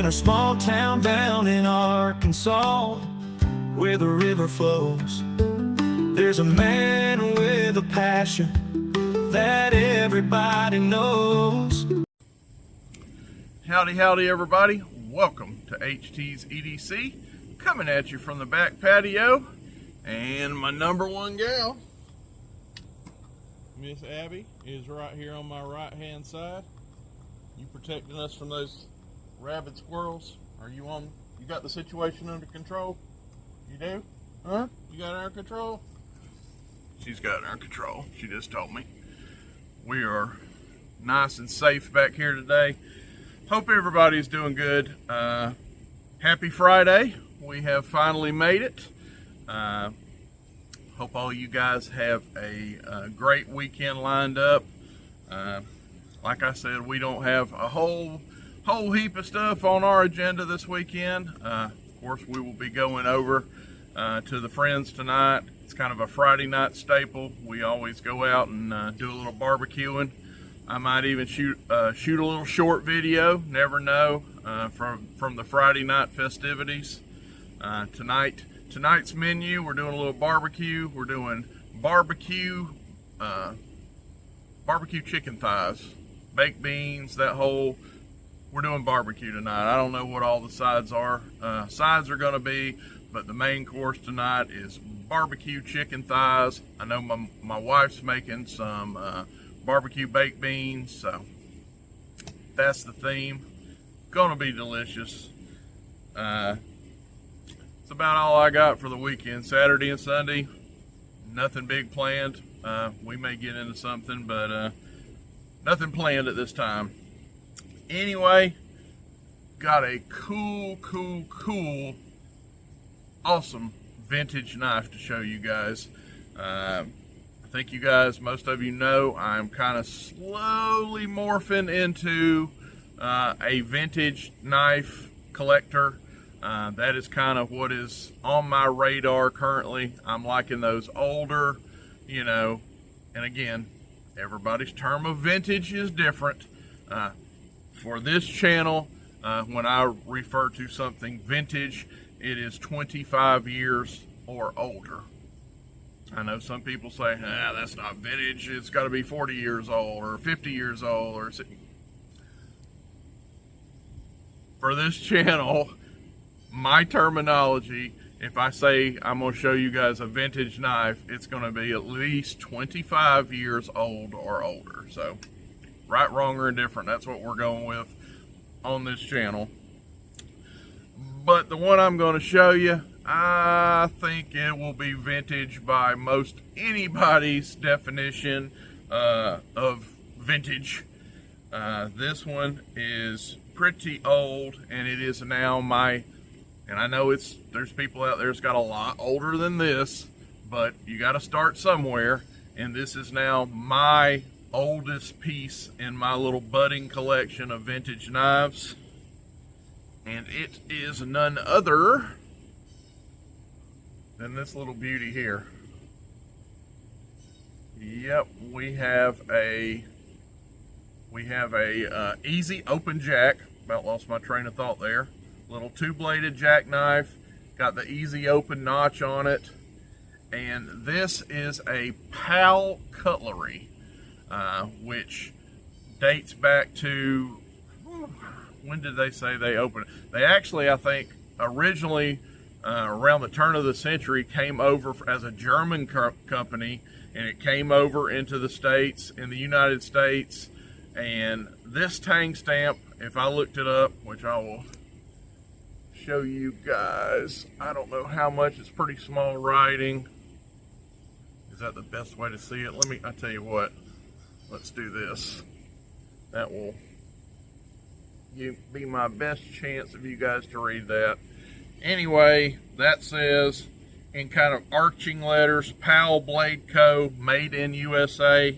in a small town down in Arkansas, where the river flows, there's a man with a passion that everybody knows. Howdy, howdy everybody. Welcome to HT's EDC, coming at you from the back patio. And my number one gal, Miss Abby, is right here on my right hand side. You protecting us from those rabid squirrels? You got the situation under control? You do? Huh? You got it under control? She's got it under control. She just told me. We are nice and safe back here today. Hope everybody's doing good. Happy Friday. We have finally made it. Hope all you guys have a great weekend lined up. Like I said, we don't have a whole heap of stuff on our agenda this weekend. Of course, we will be going over to the Friends tonight. It's kind of a Friday night staple. We always go out and do a little barbecuing. I might even shoot a little short video, never know, from the Friday night festivities. Tonight's menu, we're doing a little barbecue. We're doing barbecue chicken thighs, baked beans, we're doing barbecue tonight. I don't know what all the sides are. Sides are gonna be, but the main course tonight is barbecue chicken thighs. I know my wife's making some barbecue baked beans, so that's the theme. Gonna be delicious. It's about all I got for the weekend. Saturday and Sunday, nothing big planned. We may get into something, but nothing planned at this time. Anyway, got a cool, awesome vintage knife to show you guys. I think you guys, most of you know, I'm kind of slowly morphing into a vintage knife collector. That is kind of what is on my radar currently. I'm liking those older, and again, everybody's term of vintage is different. For this channel, when I refer to something vintage, it is 25 years or older. I know some people say, that's not vintage, it's got to be 40 years old or 50 years old. Or for this channel, my terminology, if I say I'm going to show you guys a vintage knife, it's going to be at least 25 years old or older. So, right, wrong, or indifferent, that's what we're going with on this channel. But the one I'm going to show you, I think it will be vintage by most anybody's definition of vintage. This one is pretty old, and it is now and I know there's people out there that's got a lot older than this, but you got to start somewhere, and this is now my oldest piece in my little budding collection of vintage knives, and it is none other than this little beauty here. Yep, we have a easy open jack. About lost my train of thought there. Little two-bladed jackknife, got the easy open notch on it, and this is a Pal Cutlery, which dates back to, when did they say they opened it? They actually, I think, originally around the turn of the century came over as a German company, and it came over into the States, in the United States, and this tang stamp, if I looked it up, which I will show you guys, I don't know how much, it's pretty small writing. Is that the best way to see it? I tell you what, let's do this. That will be my best chance of you guys to read that. Anyway, that says in kind of arching letters, Pal Blade Co., made in USA.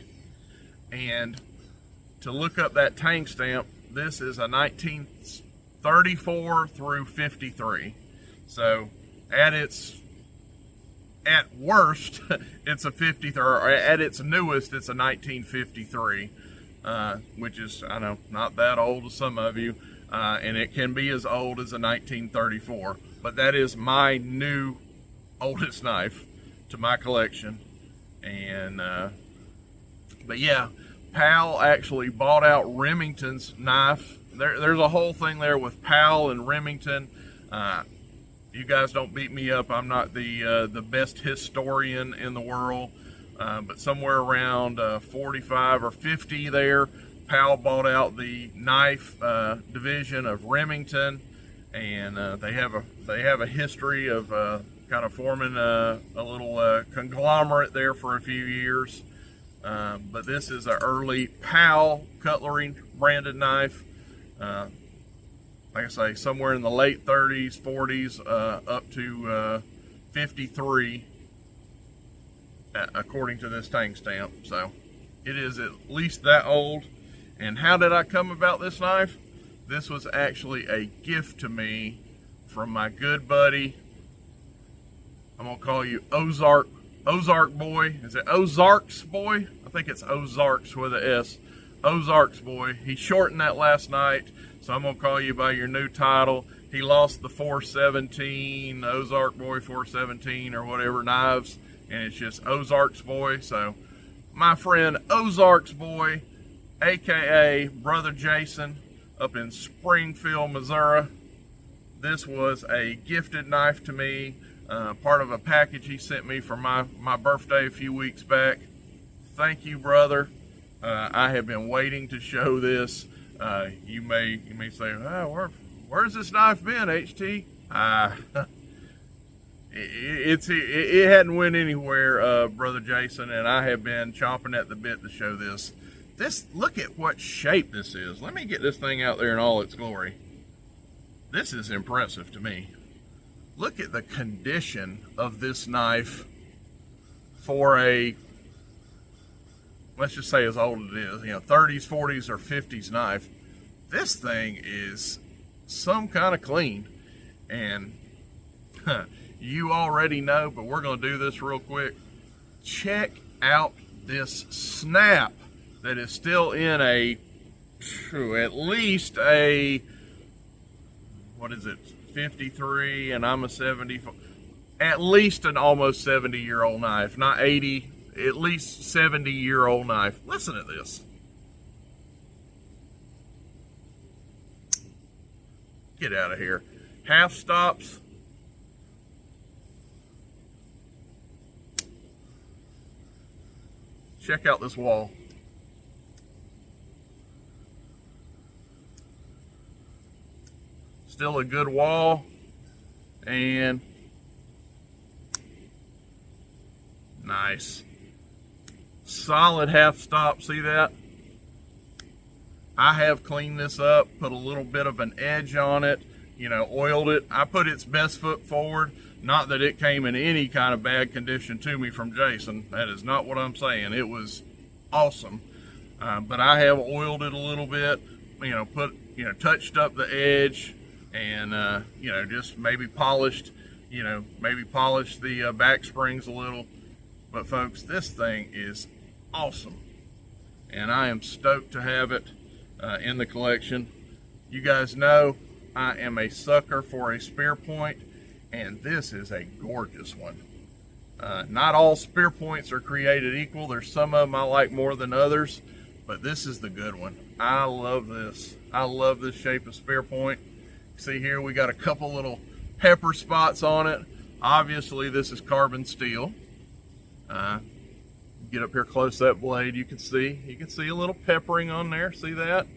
And to look up that tang stamp, this is a 1934 through 53. So at worst, it's a 53, or at its newest, it's a 1953, which is, I know, not that old to some of you. and it can be as old as a 1934. But that is my new oldest knife to my collection. And but yeah, Pal actually bought out Remington's knife. There's a whole thing there with Pal and Remington. You guys don't beat me up. I'm not the best historian in the world, but somewhere around 45 or 50 there, Pal bought out the knife division of Remington, and they have a history of kind of forming a little conglomerate there for a few years. But this is an early Pal Cutlery branded knife. Like I say, somewhere in the late 30s, 40s, up to 53, according to this tank stamp. So it is at least that old. And how did I come about this knife? This was actually a gift to me from my good buddy. I'm gonna call you Ozark boy. Is it Ozarks boy? I think it's Ozarks with an S. Ozarks boy. He shortened that last night, so I'm gonna call you by your new title. He lost the 417, Ozark boy 417 or whatever knives, and it's just Ozarks boy. So my friend Ozarks boy, aka Brother Jason, up in Springfield, Missouri. This was a gifted knife to me, part of a package he sent me for my birthday a few weeks back. Thank you, brother. I have been waiting to show this. You may say, oh, where's this knife been, HT? It hadn't went anywhere, Brother Jason, and I have been chomping at the bit to show this. Look at what shape this is. Let me get this thing out there in all its glory. This is impressive to me. Look at the condition of this knife for a, let's just say as old as it is, 30s, 40s, or 50s knife. This thing is some kind of clean. And you already know, but we're going to do this real quick. Check out this snap that is still in at least a, what is it, 53, and I'm a 74, at least an almost 70-year-old knife, not 80, at least 70-year-old knife. Listen to this. Get out of here. Half stops. Check out this wall. Still a good wall, and nice. Solid half stop, see that? I have cleaned this up, put a little bit of an edge on it, oiled it. I put its best foot forward. Not that it came in any kind of bad condition to me from Jason. That is not what I'm saying. It was awesome. But I have oiled it a little bit, touched up the edge, and just maybe polished the back springs a little. But folks, this thing is awesome, and I am stoked to have it in the collection. You guys know I am a sucker for a spearpoint, and this is a gorgeous one. Not all spearpoints are created equal. There's some of them I like more than others, but this is the good one. I love this. I love this shape of spearpoint. See here, we got a couple little pepper spots on it. Obviously, this is carbon steel. Get up here close to that blade, you can see a little peppering on there. See that?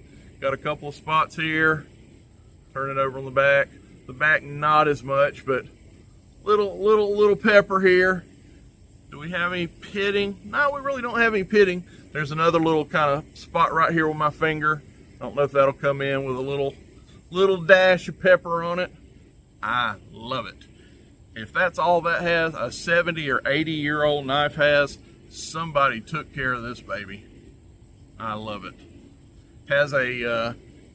Got a couple of spots here. Turn it over on the back. The back not as much, but little pepper here. Do we have any pitting? No, we really don't have any pitting. There's another little kind of spot right here with my finger. I don't know if that'll come in with a little dash of pepper on it. I love it. If that's all that has, a 70 or 80-year-old knife has, somebody took care of this baby. I love it. Has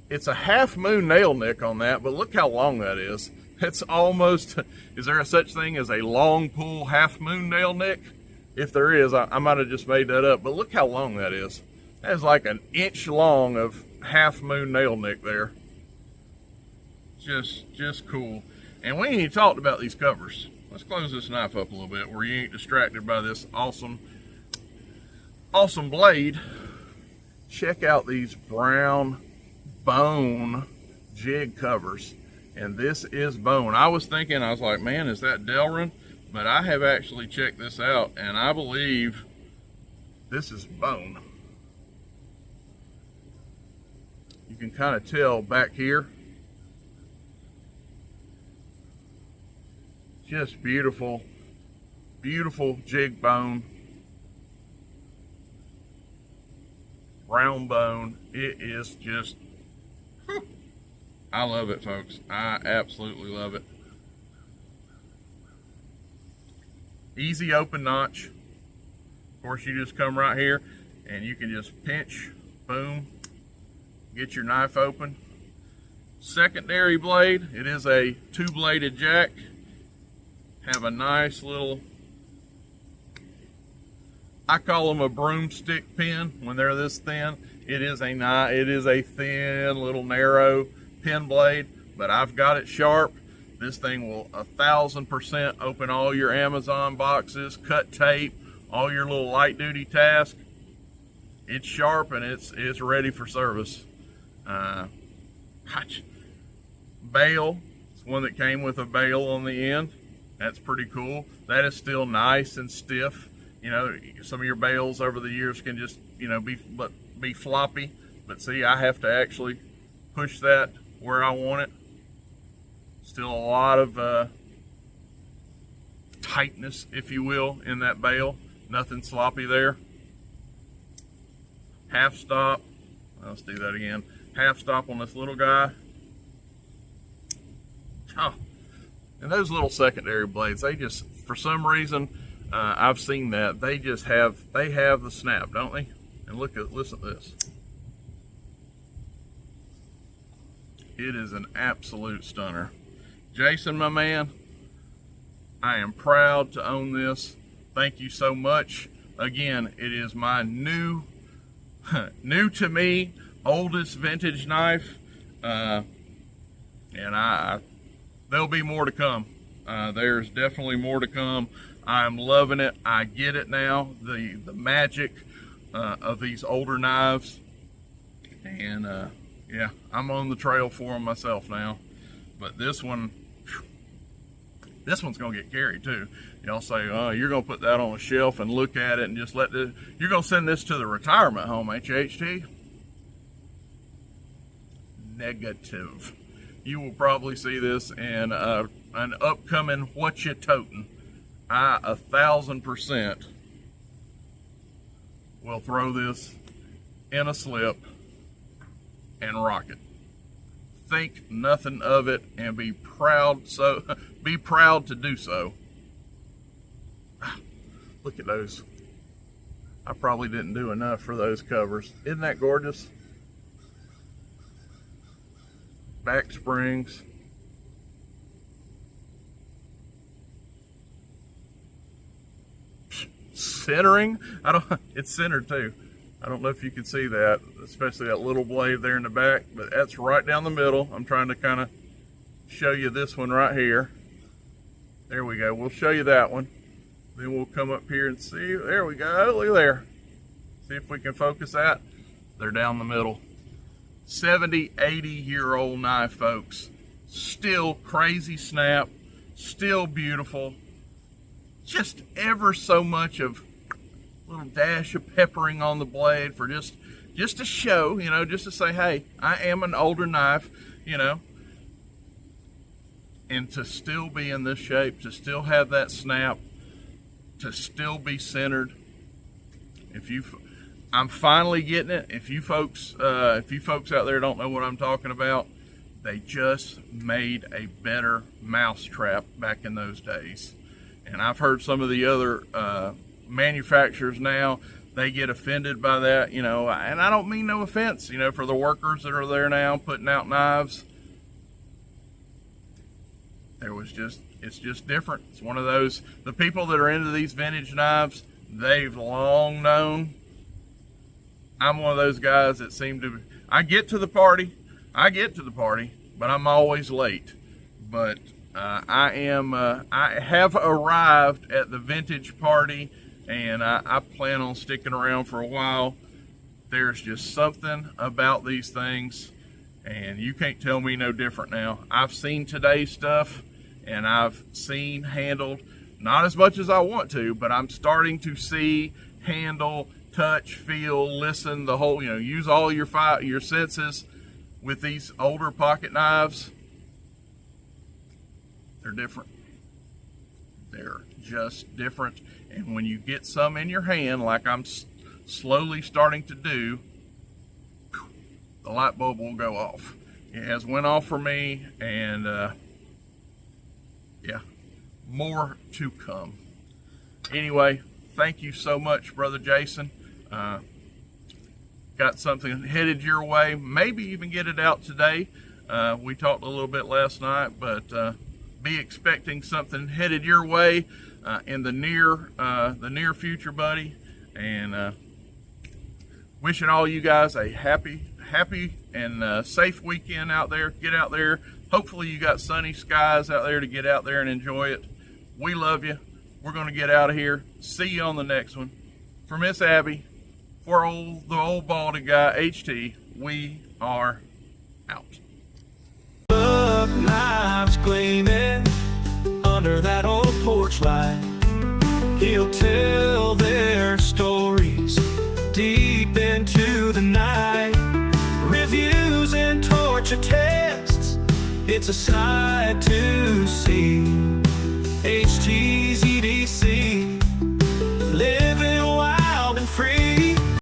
it's a half moon nail nick on that, but look how long that is. It's almost, is there a such thing as a long pull half moon nail nick? If there is, I might have just made that up, but look how long that is. That is like an inch long of half moon nail nick there. Just cool. And we ain't even talked about these covers. Let's close this knife up a little bit where you ain't distracted by this awesome blade. Check out these brown bone jig covers. And this is bone. I was like, man, is that Delrin? But I have actually checked this out, and I believe this is bone. You can kind of tell back here. Just beautiful, beautiful jig bone. Round bone. It is just, I love it, folks. I absolutely love it. Easy open notch. Of course, you just come right here and you can just pinch, boom, get your knife open. Secondary blade, it is a two-bladed jack. Have a nice little, I call them a broomstick pin when they're this thin. It is a thin little narrow pin blade, but I've got it sharp. This thing will 1000% open all your Amazon boxes, cut tape, all your little light duty tasks. It's sharp and it's ready for service. Bail, it's one that came with a bail on the end. That's pretty cool. That is still nice and stiff. You know, some of your bails over the years can just, you know, be floppy. But see, I have to actually push that where I want it. Still a lot of tightness, if you will, in that bail. Nothing sloppy there. Half stop. Let's do that again. Half stop on this little guy. Oh. And those little secondary blades, they just, for some reason, I've seen that, they have the snap, don't they? And listen to this. It is an absolute stunner. Jason, my man, I am proud to own this. Thank you so much. Again, it is my new to me, oldest vintage knife. And there'll be more to come. There's definitely more to come. I'm loving it. I get it now, the magic of these older knives. And yeah, I'm on the trail for them myself now. But this one's gonna get carried too. Y'all say, oh, you're gonna put that on a shelf and look at it and just let this, you're gonna send this to the retirement home, ain't you, HT? Negative. You will probably see this in an upcoming What You Totin'. I 1000% will throw this in a slip and rock it. Think nothing of it and be proud to do so. Look at those. I probably didn't do enough for those covers. Isn't that gorgeous? Back springs. Centering. It's centered too. I don't know if you can see that, especially that little blade there in the back, but that's right down the middle. I'm trying to kind of show you this one right here. There we go. We'll show you that one. Then we'll come up here and see. There we go. Look there. See if we can focus that. They're down the middle. 70, 80-year-old knife, folks. Still crazy snap. Still beautiful. Just ever so much of a little dash of peppering on the blade for just to show, you know, just to say, hey, I am an older knife, you know. And to still be in this shape, to still have that snap, to still be centered. I'm finally getting it. If you folks out there don't know what I'm talking about, they just made a better mousetrap back in those days. And I've heard some of the other manufacturers now, they get offended by that, you know, and I don't mean no offense, you know, for the workers that are there now putting out knives. It's just different. It's one of those, the people that are into these vintage knives, they've long known. I'm one of those guys that seem to, I get to the party, but I'm always late. But I have arrived at the vintage party, and I plan on sticking around for a while. There's just something about these things, and you can't tell me no different now. I've seen today's stuff, and I've seen, handled, not as much as I want to, but I'm starting to see, handle, touch, feel, listen, the whole, use all your senses with these older pocket knives. They're different. They're just different. And when you get some in your hand, like I'm slowly starting to do, the light bulb will go off. It has went off for me, and yeah, more to come. Anyway, thank you so much, Brother Jason. Got something headed your way, maybe even get it out today. We talked a little bit last night, but be expecting something headed your way in the near future, buddy. And wishing all you guys a happy and safe weekend out there. Get out there. Hopefully you got sunny skies out there to get out there and enjoy it. We love you. We're going to get out of here. See you on the next one. For Miss Abby, for the old balding guy, HT, we are out. Look, knives gleaming under that old porch light. He'll tell their stories deep into the night. Reviews and torture tests, it's a sight to see.